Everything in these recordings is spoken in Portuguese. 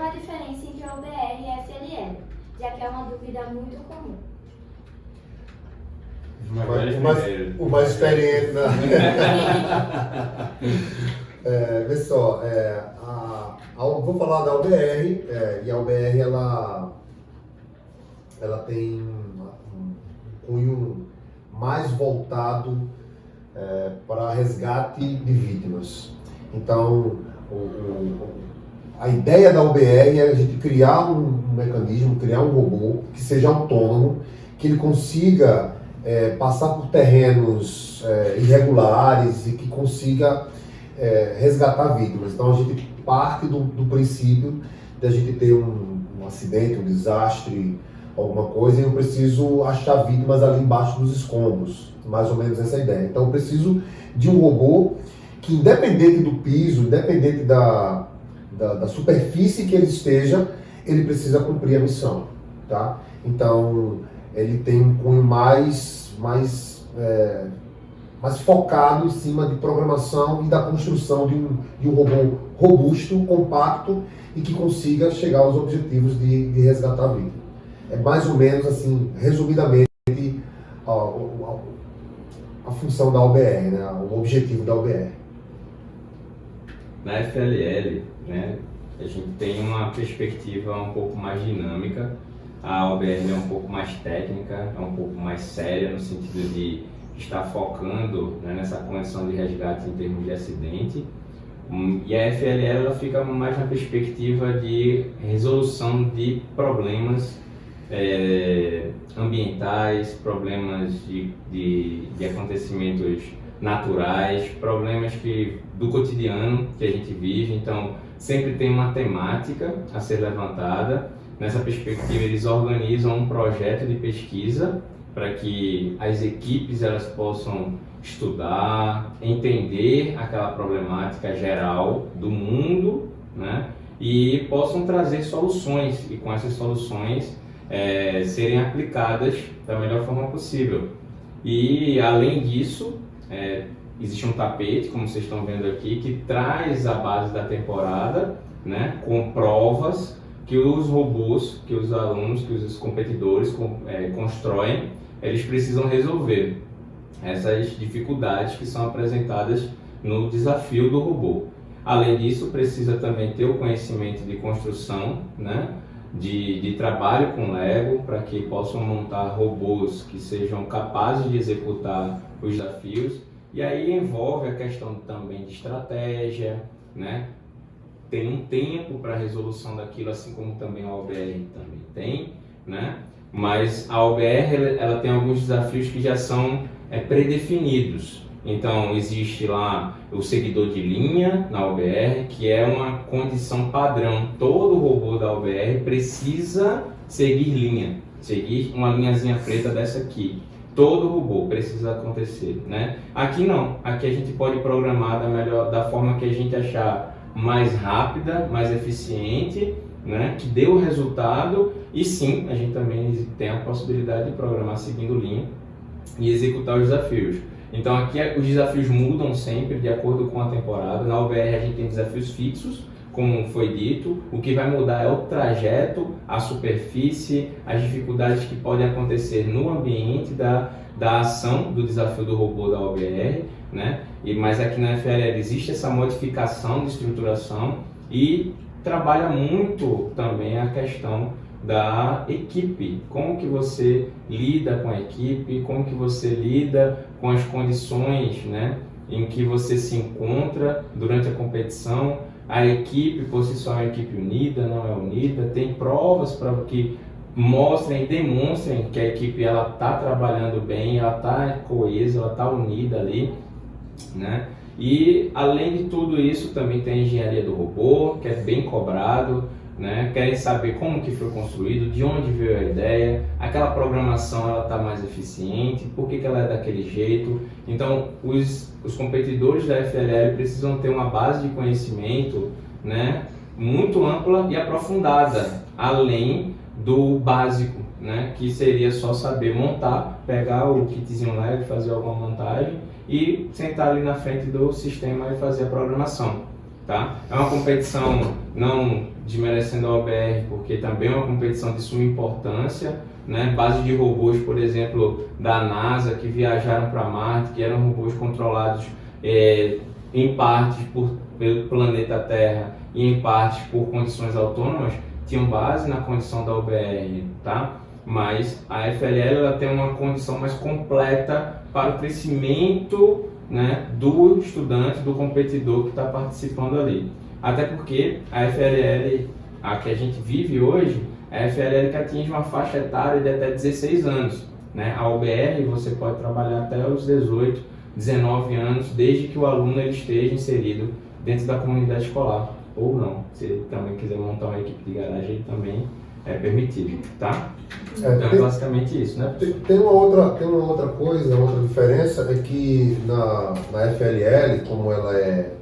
a diferença entre OBR e FLL, já que é uma dúvida muito comum. O mais experiente, né? Vê só, vou falar da OBR, e a OBR ela tem um cunho mais voltado para resgate de vítimas. Então, a ideia da OBR é a gente criar um mecanismo, criar um robô que seja autônomo, que ele consiga passar por terrenos irregulares e que consiga resgatar vítimas. Então a gente parte do princípio de a gente ter um acidente, um desastre, alguma coisa, e eu preciso achar vítimas ali embaixo dos escombros, mais ou menos essa ideia. Então eu preciso de um robô que, independente do piso, independente da superfície que ele esteja, ele precisa cumprir a missão, tá? Então ele tem um cunho mais focado em cima de programação e da construção de um robô robusto, compacto e que consiga chegar aos objetivos de resgatar a vítima. É mais ou menos assim, resumidamente, a função da OBR, né? O objetivo da OBR. Na FLL, né, a gente tem uma perspectiva um pouco mais dinâmica. A OBR é um pouco mais técnica, é um pouco mais séria no sentido de estar focando, né, nessa condição de resgate em termos de acidente. E a FLL ela fica mais na perspectiva de resolução de problemas ambientais, problemas de acontecimentos naturais, problemas do cotidiano que a gente vive. Então, sempre tem uma temática a ser levantada. Nessa perspectiva, eles organizam um projeto de pesquisa para que as equipes elas possam estudar, entender aquela problemática geral do mundo, né? E possam trazer soluções, e com essas soluções serem aplicadas da melhor forma possível. E, além disso, existe um tapete, como vocês estão vendo aqui, que traz a base da temporada, né, com provas que os robôs, que os alunos, que os competidores constroem, eles precisam resolver essas dificuldades que são apresentadas no desafio do robô. Além disso, precisa também ter o conhecimento de construção, né, de trabalho com Lego, para que possam montar robôs que sejam capazes de executar os desafios. E aí envolve a questão também de estratégia, né? Tem um tempo para a resolução daquilo, assim como também a OBR também tem, né? Mas a OBR ela tem alguns desafios que já são predefinidos. Então existe lá o seguidor de linha na OBR, que é uma condição padrão. Todo robô da OBR precisa seguir linha, seguir uma linhazinha preta dessa aqui. Todo robô precisa acontecer, né? Aqui não, aqui a gente pode programar da forma que a gente achar mais rápida, mais eficiente, né? Que dê o resultado, e sim, a gente também tem a possibilidade de programar seguindo linha e executar os desafios. Então aqui os desafios mudam sempre de acordo com a temporada. Na OBR a gente tem desafios fixos, como foi dito. O que vai mudar é o trajeto, a superfície, as dificuldades que podem acontecer no ambiente da ação do desafio do robô da OBR, né? Mas aqui na FLL existe essa modificação de estruturação e trabalha muito também a questão da equipe, como que você lida com a equipe, como que você lida com as condições, né, em que você se encontra durante a competição. A equipe por si só é uma equipe unida, não é unida, tem provas para que mostrem e demonstrem que a equipe ela está trabalhando bem, ela está coesa, ela está unida ali, né? E além de tudo isso também tem a engenharia do robô, que é bem cobrado, né? Querem saber como que foi construído, de onde veio a ideia, aquela programação ela está mais eficiente, por que ela é daquele jeito. Então os competidores da FLL precisam ter uma base de conhecimento, né, muito ampla e aprofundada, além do básico, né, que seria só saber montar, pegar o kitzinho Lego, fazer alguma montagem e sentar ali na frente do sistema e fazer a programação. tá? É uma competição, não desmerecendo a OBR, porque também é uma competição de suma importância, né? Base de robôs, por exemplo, da NASA, que viajaram para Marte, que eram robôs controlados em partes pelo planeta Terra e em partes por condições autônomas, tinham base na condição da OBR, tá? Mas a FLL ela tem uma condição mais completa para o crescimento, né, do estudante, do competidor que está participando ali. Até porque a FLL, a que a gente vive hoje, é a FLL que atinge uma faixa etária de até 16 anos. Né? A OBR você pode trabalhar até os 18, 19 anos, desde que o aluno ele esteja inserido dentro da comunidade escolar, ou não. Se ele também quiser montar uma equipe de garagem, também é permitido, tá? Então é basicamente isso, né? Tem uma outra coisa, outra diferença, é que na FLL, como ela é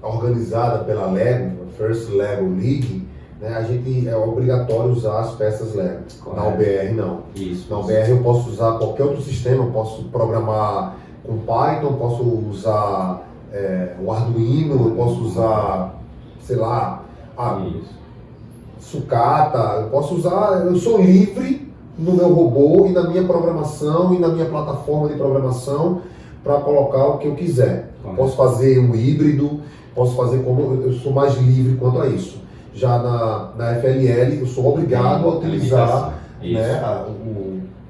organizada pela LEGO, First LEGO League, né, a gente é obrigatório usar as peças LEGO. Correto. Na OBR não. Isso. Na OBR eu posso usar qualquer outro sistema, eu posso programar com Python, posso usar o Arduino, eu posso usar, sei lá, sucata, eu posso usar, eu sou livre no meu robô e na minha programação e na minha plataforma de programação para colocar o que eu quiser. Posso fazer um híbrido, posso fazer como eu sou mais livre quanto a isso. Já na FLL eu sou obrigado a utilizar, né,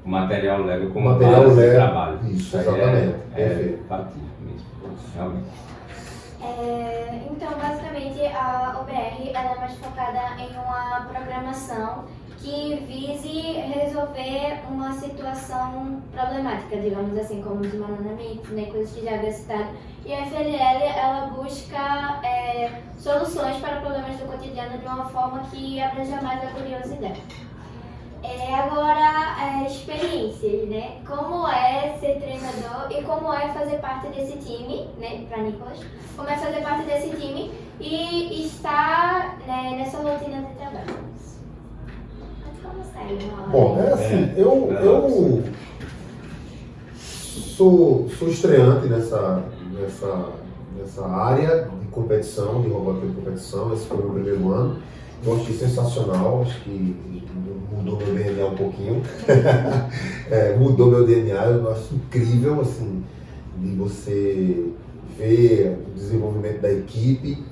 o material LEGO como material base LEGO, de trabalho. Isso, exatamente. É factível mesmo, realmente. Então, basicamente, a OBR ela é mais focada em uma programação que vise resolver uma situação problemática, digamos assim, como desmoronamento, né, coisas que já havia citado. E a FLL ela busca soluções para problemas do cotidiano de uma forma que abranja mais a curiosidade. Agora, experiências, né? Como é ser treinador e como é fazer parte desse time, né? Para Nicolas, como é fazer parte desse time e estar, né, nessa rotina de trabalho. Mas como sai uma hora? Bom, assim, eu sou estreante nessa área de competição, de robótica de competição. Esse foi o meu primeiro ano. Eu achei sensacional, acho que mudou meu DNA um pouquinho. Mudou meu DNA, eu acho incrível, assim, de você ver o desenvolvimento da equipe.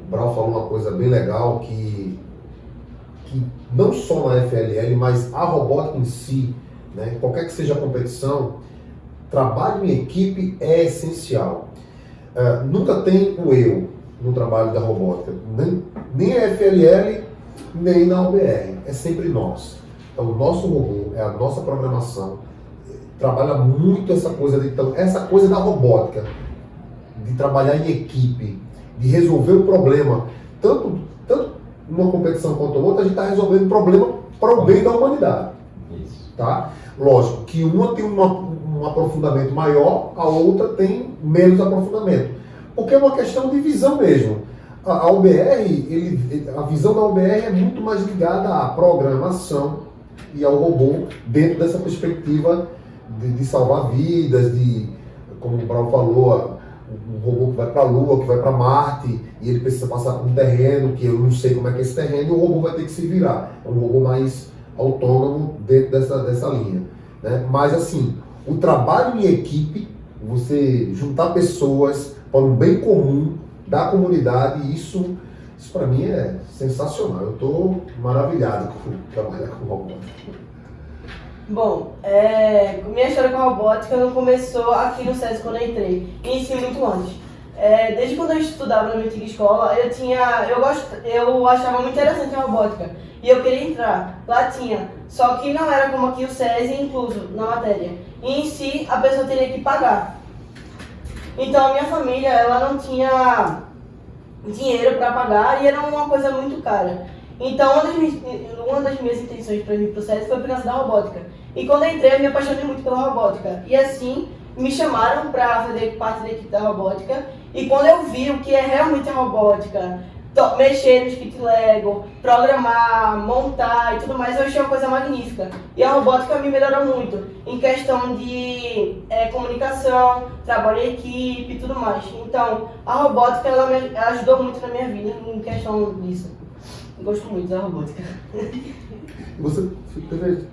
Brau falou uma coisa bem legal, que não só na FLL, mas a robótica em si, né, qualquer que seja a competição, trabalho em equipe é essencial. Nunca tem o eu no trabalho da robótica, nem a FLL, nem na OBR, é sempre nós. Então, o nosso robô, é a nossa programação, trabalha muito essa coisa, então, essa coisa da robótica, de trabalhar em equipe, de resolver o problema, tanto numa competição quanto outra, a gente está resolvendo o problema para o bem da humanidade. Isso. Tá? Lógico que uma tem um aprofundamento maior, a outra tem menos aprofundamento. Porque é uma questão de visão mesmo. A OBR, a visão da OBR é muito mais ligada à programação e ao robô dentro dessa perspectiva de salvar vidas, de, como o Brau falou, um robô que vai para a Lua, que vai para Marte, e ele precisa passar por um terreno que eu não sei como é que é esse terreno, e o robô vai ter que se virar. É um robô mais autônomo dentro dessa linha. Né? Mas assim, o trabalho em equipe, você juntar pessoas para um bem comum da comunidade, isso para mim é sensacional. Eu estou maravilhado com trabalhar com robótica. Bom, minha história com a robótica não começou aqui no SESI quando eu entrei, e sim muito antes. Desde quando eu estudava na minha antiga escola, eu achava muito interessante a robótica e eu queria entrar. Lá tinha, só que não era como aqui o SESI incluso na matéria. E em si, a pessoa teria que pagar. Então a minha família, ela não tinha dinheiro para pagar e era uma coisa muito cara. Então uma das minhas intenções para vir para o SESI foi por causa da robótica. E quando eu entrei, eu me apaixonei muito pela robótica. E assim, me chamaram para fazer parte da equipe da robótica. E quando eu vi o que é realmente a robótica, mexer nos kit Lego, programar, montar e tudo mais, eu achei uma coisa magnífica. E a robótica me melhorou muito em questão de comunicação, trabalho em equipe e tudo mais. Então, a robótica ela me ajudou muito na minha vida em questão disso. Eu gosto muito da robótica. Você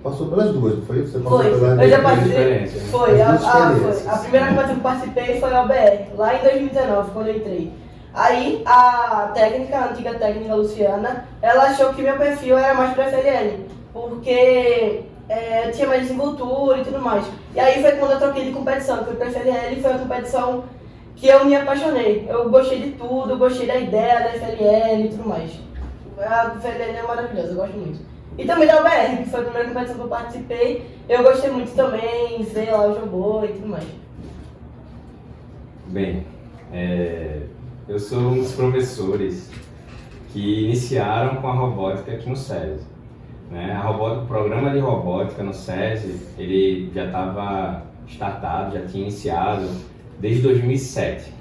passou pelas duas, não foi? Você passou Foi, pelas eu já duas participei. experiências, né? Foi, As duas foi. experiências. A primeira que eu participei foi a OBR, lá em 2019, quando eu entrei. Aí a antiga técnica Luciana, ela achou que meu perfil era mais para FLL, porque eu tinha mais desenvoltura e tudo mais. E aí foi quando eu troquei de competição, que foi para FLL, foi a competição que eu me apaixonei. Eu gostei de tudo, gostei da ideia da FLL e tudo mais. A FLL é maravilhosa, eu gosto muito. E também da OBR, que foi a primeira competição que eu participei, eu gostei muito também, ver lá o jogo e tudo mais. Bem, eu sou um dos professores que iniciaram com a robótica aqui no SESI. Né? O programa de robótica no SESI, ele já estava startado, já tinha iniciado desde 2007,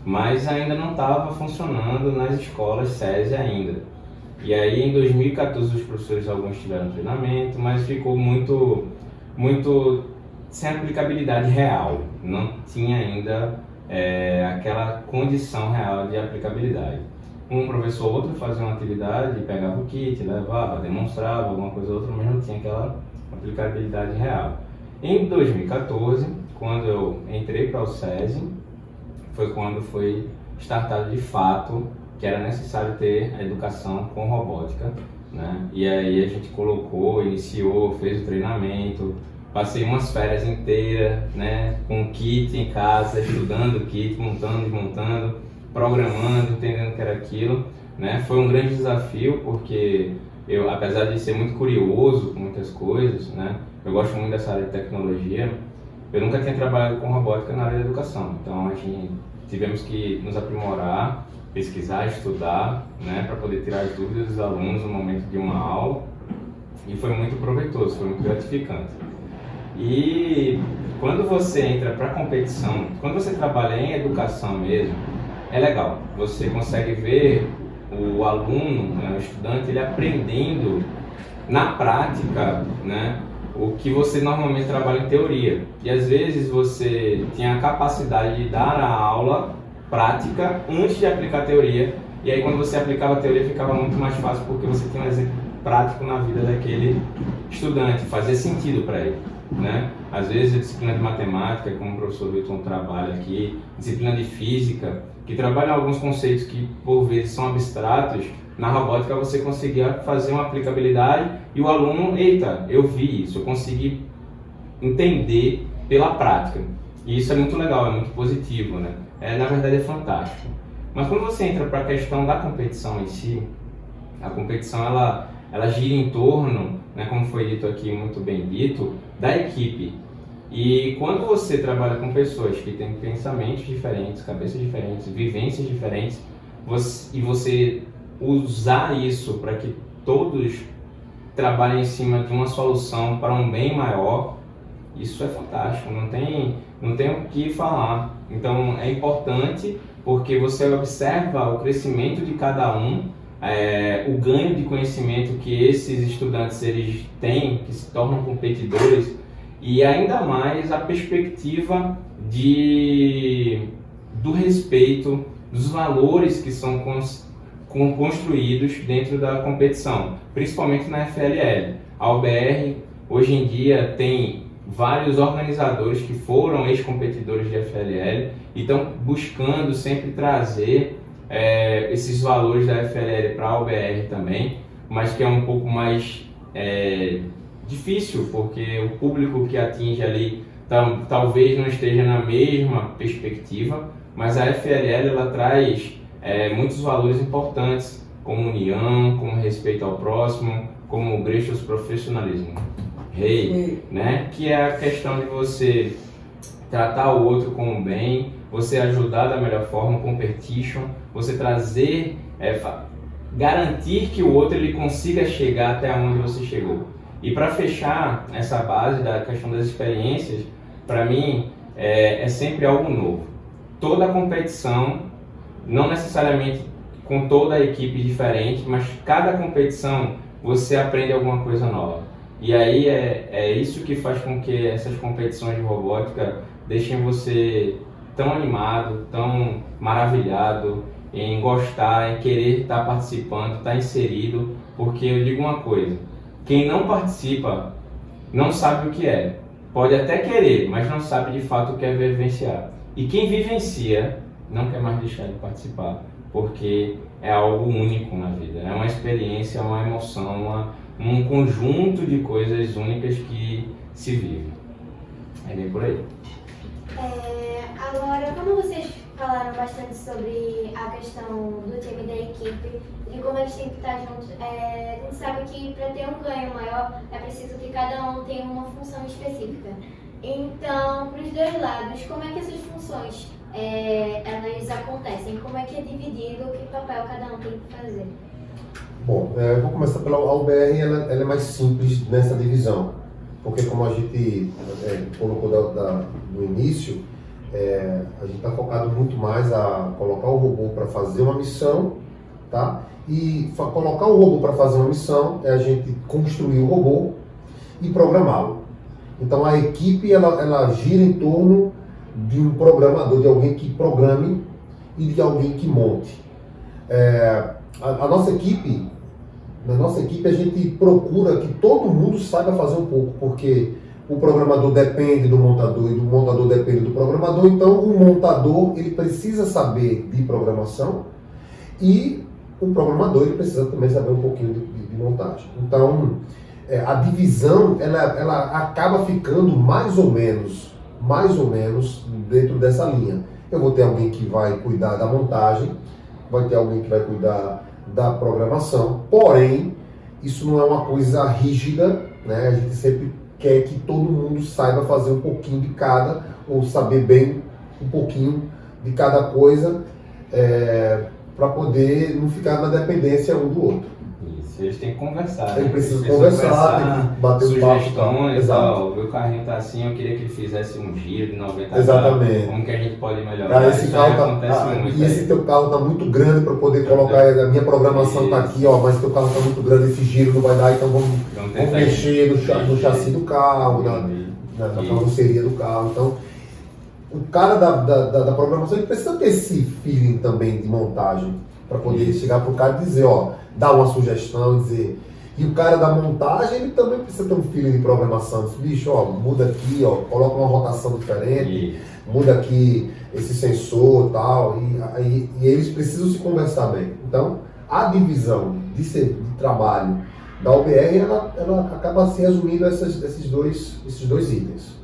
mas ainda não estava funcionando nas escolas SESI ainda. E aí em 2014 os professores alguns tiveram treinamento, mas ficou muito sem aplicabilidade real, não tinha ainda aquela condição real de aplicabilidade. Um professor ou outro fazia uma atividade, pegava o kit, levava, demonstrava alguma coisa ou outra, mas não tinha aquela aplicabilidade real. Em 2014, quando eu entrei para o SESI, foi quando foi startado de fato que era necessário ter a educação com robótica, né? E aí a gente iniciou, fez o treinamento, passei umas férias inteiras, né, com o kit em casa, estudando o kit, montando, desmontando, programando, entendendo o que era aquilo, né? Foi um grande desafio porque eu, apesar de ser muito curioso com muitas coisas, né, eu gosto muito dessa área de tecnologia, eu nunca tinha trabalhado com robótica na área da educação, então a gente tivemos que nos aprimorar, pesquisar, estudar, né, para poder tirar as dúvidas dos alunos no momento de uma aula, e foi muito proveitoso, foi muito gratificante. E quando você entra para a competição, quando você trabalha em educação mesmo, é legal, você consegue ver o aluno, né, o estudante, ele aprendendo na prática, né, o que você normalmente trabalha em teoria. E às vezes você tinha a capacidade de dar a aula prática antes de aplicar a teoria, e aí quando você aplicava a teoria ficava muito mais fácil porque você tinha um exemplo prático na vida daquele estudante, fazia sentido para ele, né? Às vezes a disciplina de matemática, como o professor Wilton trabalha aqui, disciplina de física, que trabalha alguns conceitos que por vezes são abstratos, na robótica você conseguia fazer uma aplicabilidade e o aluno, eita, eu vi isso, eu consegui entender pela prática. E isso é muito legal, é muito positivo, né? Na verdade é fantástico. Mas quando você entra para a questão da competição em si, a competição ela gira em torno, né, como foi dito aqui, muito bem dito, da equipe. E quando você trabalha com pessoas que têm pensamentos diferentes, cabeças diferentes, vivências diferentes, e você usar isso para que todos trabalhem em cima de uma solução para um bem maior, isso é fantástico, não tem o que falar. Então é importante porque você observa o crescimento de cada um, o ganho de conhecimento que esses estudantes eles têm, que se tornam competidores, e ainda mais a perspectiva do respeito, dos valores que são construídos dentro da competição, principalmente na FLL. A OBR hoje em dia tem vários organizadores que foram ex-competidores de FLL e estão buscando sempre trazer esses valores da FLL para a OBR também, mas que é um pouco mais difícil, porque o público que atinge ali talvez não esteja na mesma perspectiva, mas a FLL ela traz muitos valores importantes, como união, como respeito ao próximo, como gracious professionalismo, né? Que é a questão de você tratar o outro com o bem, você ajudar da melhor forma, competition, você trazer, garantir que o outro ele consiga chegar até onde você chegou. E para fechar essa base da questão das experiências, para mim é sempre algo novo. Toda competição, não necessariamente com toda a equipe diferente, mas cada competição você aprende alguma coisa nova. E aí é isso que faz com que essas competições de robótica deixem você tão animado, tão maravilhado, em gostar, em querer estar participando, estar inserido, porque eu digo uma coisa, quem não participa não sabe o que é. Pode até querer, mas não sabe de fato o que é vivenciar. E quem vivencia não quer mais deixar de participar, porque é algo único na vida. É uma experiência, uma emoção, um conjunto de coisas únicas que se vive. É bem por aí. Agora, como vocês falaram bastante sobre a questão do time e da equipe, de como eles têm que estar juntos, a gente sabe que para ter um ganho maior é preciso que cada um tenha uma função específica. Então, para os dois lados, como é que essas funções elas acontecem? Como é que é dividido, que papel cada um tem que fazer? Bom, eu vou começar pela UBR, ela é mais simples nessa divisão, porque como a gente colocou no início, a gente está focado muito mais a colocar o robô para fazer uma missão, tá? E colocar o robô para fazer uma missão é a gente construir o robô e programá-lo. Então a equipe ela gira em torno de um programador, de alguém que programe e de alguém que monte. Na nossa equipe a gente procura que todo mundo saiba fazer um pouco, porque o programador depende do montador e do montador depende do programador, então o montador ele precisa saber de programação e o programador ele precisa também saber um pouquinho de montagem. Então a divisão ela acaba ficando mais ou menos dentro dessa linha. Eu vou ter alguém que vai cuidar da montagem, vai ter alguém que vai cuidar da programação, porém isso não é uma coisa rígida, né? A gente sempre quer que todo mundo saiba fazer um pouquinho de cada, ou saber bem um pouquinho de cada coisa, para poder não ficar na dependência um do outro. Isso, eles têm que conversar. Eles precisam conversar, tem que bater o papo. Sugestões, o meu carrinho tá assim, eu queria que ele fizesse um giro de 90 graus. Exatamente. Como que a gente pode melhorar? Esse carro esse teu carro tá muito grande para poder colocar, a minha programação tá aqui, ó, mas teu carro tá muito grande, esse giro não vai dar, então vamos mexer no chassi do carro, na carroceria do carro. Então, o cara da programação ele precisa ter esse feeling também de montagem, para poder chegar pro cara e dizer, ó, dar uma sugestão, dizer. E o cara da montagem, ele também precisa ter um feeling de programação. Diz, bicho, ó, muda aqui, ó, coloca uma rotação diferente, muda aqui esse sensor e tal. E eles precisam se conversar bem. Então, a divisão de trabalho da UBR, ela acaba se resumindo a esses dois itens.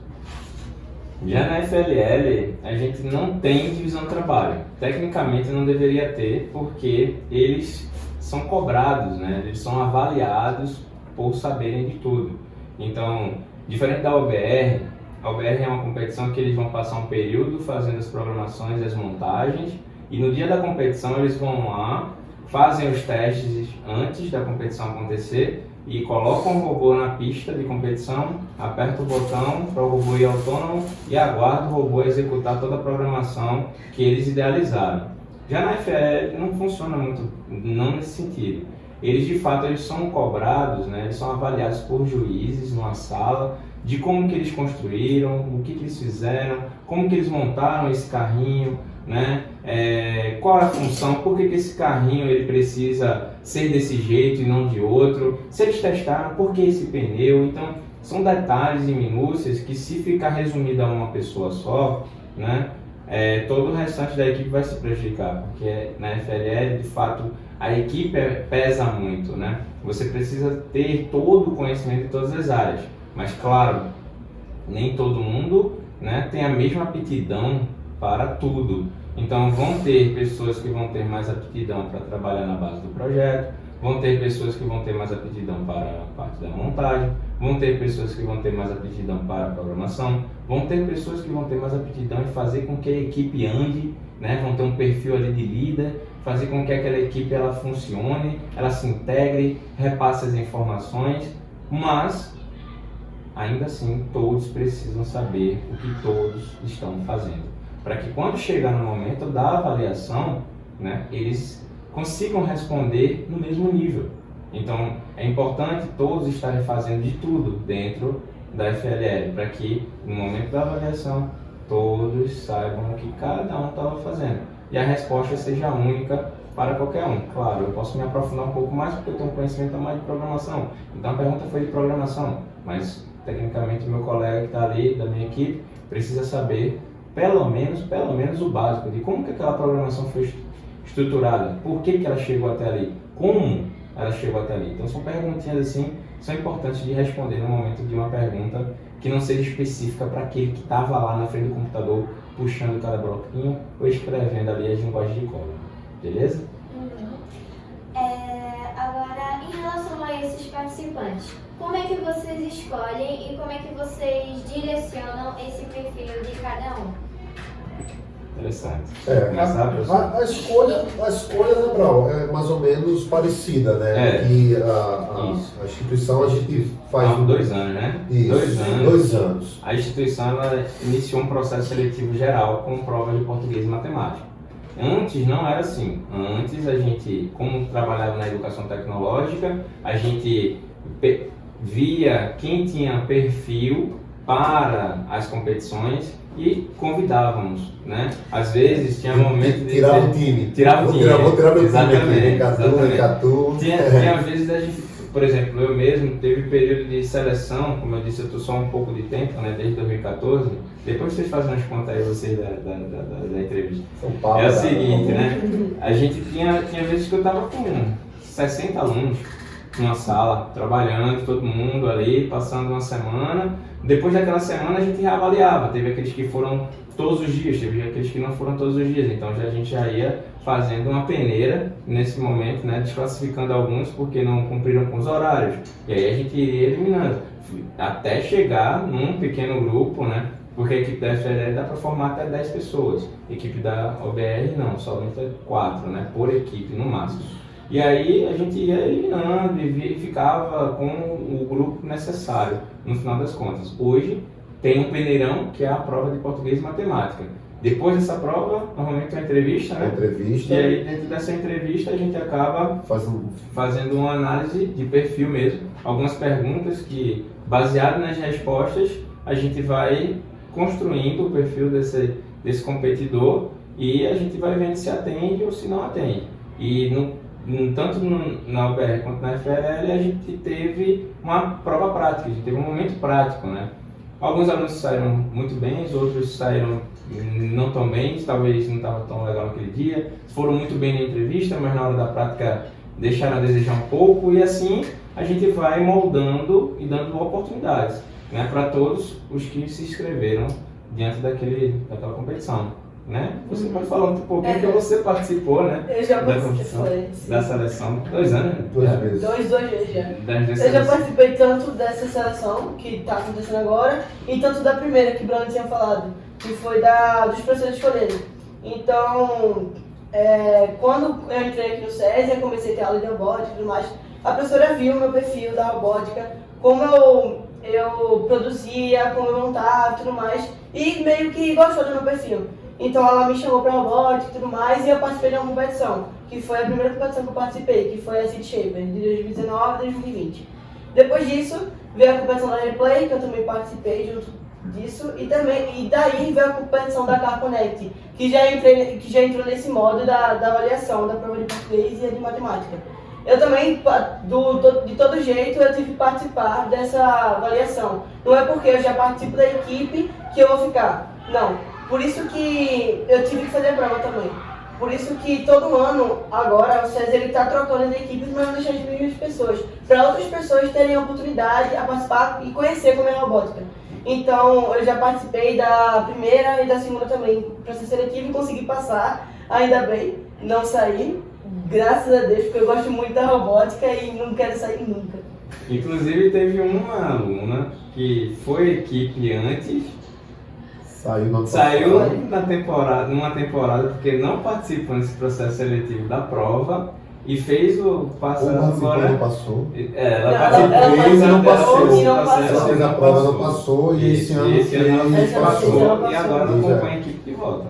Já na FLL, a gente não tem divisão de trabalho. Tecnicamente não deveria ter, porque eles são cobrados, né? Eles são avaliados por saberem de tudo. Então, diferente da OBR, a OBR é uma competição que eles vão passar um período fazendo as programações e as montagens, e no dia da competição eles vão lá, fazem os testes antes da competição acontecer, e colocam o robô na pista de competição, aperta o botão para o robô ir autônomo e aguarda o robô executar toda a programação que eles idealizaram. Já na FL não funciona muito, não nesse sentido. Eles de fato eles são cobrados, né? Eles são avaliados por juízes numa sala de como que eles construíram, o que eles fizeram, como que eles montaram esse carrinho, né? Qual é a função, por que esse carrinho ele precisa ser desse jeito e não de outro, se eles testaram, por que esse pneu. Então são detalhes e minúcias que, se ficar resumido a uma pessoa só, né, todo o restante da equipe vai se prejudicar, porque na FLL de fato a equipe pesa muito, né? Você precisa ter todo o conhecimento de todas as áreas, mas claro, nem todo mundo, né, tem a mesma aptidão para tudo. Então vão ter pessoas que vão ter mais aptidão para trabalhar na base do projeto, vão ter pessoas que vão ter mais aptidão para a parte da montagem, vão ter pessoas que vão ter mais aptidão para a programação, vão ter pessoas que vão ter mais aptidão em fazer com que a equipe ande, né? Vão ter um perfil ali de líder, fazer com que aquela equipe ela funcione, ela se integre, repasse as informações, mas ainda assim todos precisam saber o que todos estão fazendo, para que quando chegar no momento da avaliação, né, eles consigam responder no mesmo nível. Então, é importante todos estarem fazendo de tudo dentro da FLL, para que no momento da avaliação todos saibam o que cada um estava fazendo e a resposta seja única para qualquer um. Claro, eu posso me aprofundar um pouco mais porque eu tenho um conhecimento a mais de programação. Então a pergunta foi de programação, mas tecnicamente o meu colega que está ali, da minha equipe, precisa saber pelo menos o básico de como que aquela programação foi estruturada, por que ela chegou até ali, como ela chegou até ali. Então são perguntinhas assim, são importantes de responder no momento de uma pergunta que não seja específica para aquele que estava lá na frente do computador puxando cada bloquinho ou escrevendo ali as linguagens de código. Beleza? Agora, em relação a esses participantes, como é que vocês escolhem e como é que vocês direcionam esse perfil de cada um? Interessante. Começar, A escolha, né, Brau, é mais ou menos parecida, né? Que a instituição a gente faz... 2 anos, né? Isso, 2 anos. A instituição ela iniciou um processo seletivo geral com provas de português e matemática. Antes não era assim. Antes a gente, como trabalhava na educação tecnológica, a gente via quem tinha perfil para as competições e convidávamos, né? Às vezes tinha momentos de... Tirava o time. Vou tirar meu time aqui, Catu. Tinha às vezes a gente, por exemplo, eu mesmo teve período de seleção, como eu disse, eu estou só um pouco de tempo, né? Desde 2014. Depois vocês fazem umas contas aí, vocês da entrevista. É o seguinte, né? A gente tinha vezes que eu estava com 60 alunos numa sala, trabalhando, todo mundo ali, passando uma semana. Depois daquela semana a gente reavaliava. Teve aqueles que foram todos os dias, teve aqueles que não foram todos os dias. Então a gente já ia fazendo uma peneira nesse momento, né? Desclassificando alguns porque não cumpriram com os horários. E aí a gente iria eliminando, até chegar num pequeno grupo, né? Porque a equipe da FLL dá para formar até 10 pessoas. A equipe da OBR não, somente 4, né? Por equipe no máximo. E aí a gente ia eliminando e ficava com o grupo necessário, no final das contas. Hoje tem um peneirão, que é a prova de português e matemática. Depois dessa prova, normalmente é uma entrevista, né? Entrevista. E aí dentro dessa entrevista a gente acaba fazendo uma análise de perfil mesmo. Algumas perguntas que, baseado nas respostas, a gente vai construindo o perfil desse competidor e a gente vai vendo se atende ou se não atende. E tanto na UBR quanto na FLL a gente teve uma prova prática, a gente teve um momento prático, né? Alguns alunos saíram muito bem, os outros saíram não tão bem, talvez não estava tão legal naquele dia, foram muito bem na entrevista, mas na hora da prática deixaram a desejar um pouco, e assim a gente vai moldando e dando oportunidades, né, para todos os que se inscreveram diante daquela competição. Né? Você pode falar um pouquinho que você participou, né? Eu já participei da seleção. 2 anos, né? 2 vezes. 2 vezes já. Eu já participei tanto dessa seleção que está acontecendo agora e tanto da primeira que o Bruno tinha falado, que foi dos professores escolherem. Então, quando eu entrei aqui no SESI, eu comecei a ter aula de robótica e tudo mais, a professora viu o meu perfil da robótica, como eu produzia, como eu montava e tudo mais, e meio que gostou do meu perfil. Então ela me chamou para robótica e tudo mais, e eu participei de uma competição, que foi a primeira competição que eu participei, que foi a City Shaper, de 2019 a 2020. Depois disso, veio a competição da Replay, que eu também participei junto disso, e daí veio a competição da Car Connect, que já entrou nesse modo da avaliação da prova de português e a de matemática. Eu também, de todo jeito, eu tive que participar dessa avaliação. Não é porque eu já participo da equipe que eu vou ficar, não. Por isso que eu tive que fazer a prova também. Por isso que todo ano, agora, o SESI está trocando as equipes, mas não deixando de mesmas pessoas. Para outras pessoas terem a oportunidade a participar e conhecer como é a robótica. Então, eu já participei da primeira e da segunda também, processo seletivo, e consegui passar, ainda bem, não saí. Graças a Deus, porque eu gosto muito da robótica e não quero sair nunca. Inclusive, teve uma aluna que foi equipe antes, saiu numa temporada porque não participou nesse processo seletivo da prova e fez o passado agora. Não passou. Ela fez a prova, não passou, e esse ano passou, e agora não acompanha a equipe de volta.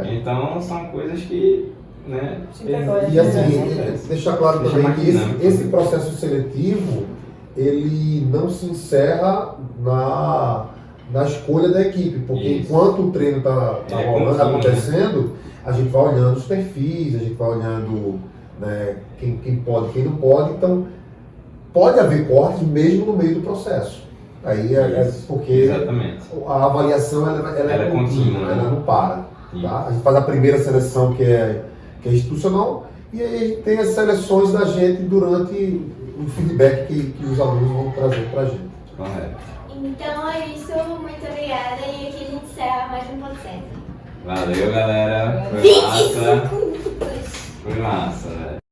Então são coisas que né? E assim, deixar claro Deixa também mais que dinâmico. esse processo seletivo, ele não se encerra na escolha da equipe, porque Isso. enquanto o treino está Ele é rolando, contínuo, acontecendo, a gente vai olhando os perfis, a gente vai olhando, né, quem pode, quem não pode, então pode haver corte mesmo no meio do processo. Aí é Isso. porque Exatamente. a avaliação ela é contínua, né? ela não para. Isso. Tá? A gente faz a primeira seleção que é institucional e aí a gente tem as seleções da gente durante o feedback que os alunos vão trazer para a gente. Correto. Então é isso, muito obrigada e aqui a gente encerra mais um podcast. Valeu, galera. Foi 25 massa. minutos! Foi massa, velho.